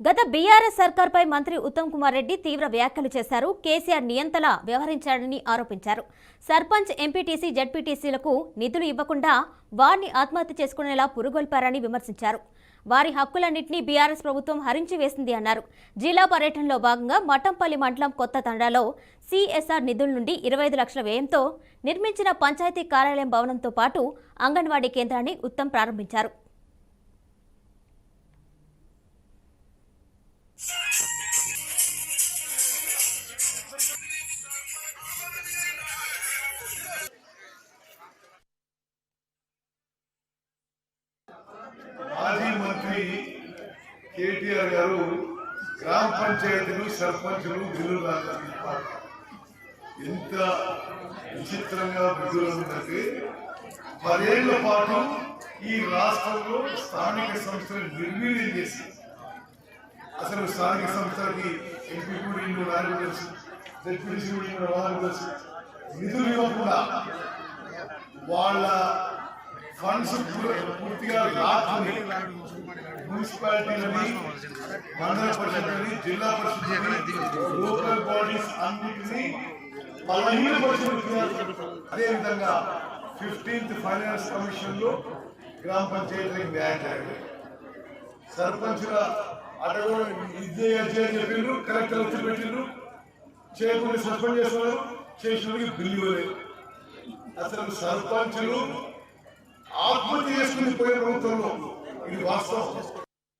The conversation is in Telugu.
గత బీఆర్ఎస్ సర్కార్పై మంత్రి ఉత్తమ్ కుమార్ రెడ్డి తీవ్ర వ్యాఖ్యలు చేశారు. కేసీఆర్ నియంతలా వ్యవహరించాడని ఆరోపించారు. సర్పంచ్, ఎంపీటీసీ, జడ్పీటీసీలకు నిధులు ఇవ్వకుండా వారిని ఆత్మహత్య చేసుకునేలా పురుగొల్పారని విమర్శించారు. వారి హక్కులన్నింటినీ బీఆర్ఎస్ ప్రభుత్వం హరించి వేసింది అన్నారు. జిల్లా పర్యటనలో భాగంగా మఠంపల్లి మండలం కొత్త తండాలో సిఎస్ఆర్ నిధుల నుండి 25 లక్షల వ్యయంతో నిర్మించిన పంచాయతీ కార్యాలయం భవనంతో పాటు అంగన్వాడీ కేంద్రాన్ని ఉత్తమ్ ప్రారంభించారు. మాజీ మంత్రి కేటీఆర్ గారు గ్రామ పంచాయతీలు, సర్పంచులు బిల్లులు ఎంత విచిత్రంగా బిల్లులంటే 10 ఏళ్ల పాటు ఈ రాష్ట్రంలో స్థానిక సంస్థలు నిర్వీర్యం చేసి అసలు స్థానిక సంస్థలకి ఎంపీ కూడా ఇంకో నాలుగు తెలుసు, జడ్పీటీసీ కూడా ఇంకో నాలుగు తెలుసు, నిధులు ఇవ్వకుండా వాళ్ళ ఫండ్స్ పూర్తిగా లాక్కుని మున్సిపాలిటీలని, మండల పరిషత్ని, జిల్లా పరిషత్ని, లోకల్ బాడీస్ అన్నింటినీ అదేవిధంగా 15th ఫైనాన్స్ కమిషన్ లో గ్రామ పంచాయతీలకు న్యాయం జరగలేదు. సర్పంచుల అడగ ఇదే చెప్పిండ్రు, కలెక్టర్ వచ్చి పెట్టిండ్రు, చేయకుండా సస్పెండ్ చేస్తున్నారు, చేసిన బిల్లు ఇవ్వలేదు. అసలు సర్పంచులు ఆత్మహత్య చేసుకుని పోయే ప్రభుత్వంలో ఇది వాస్తవం.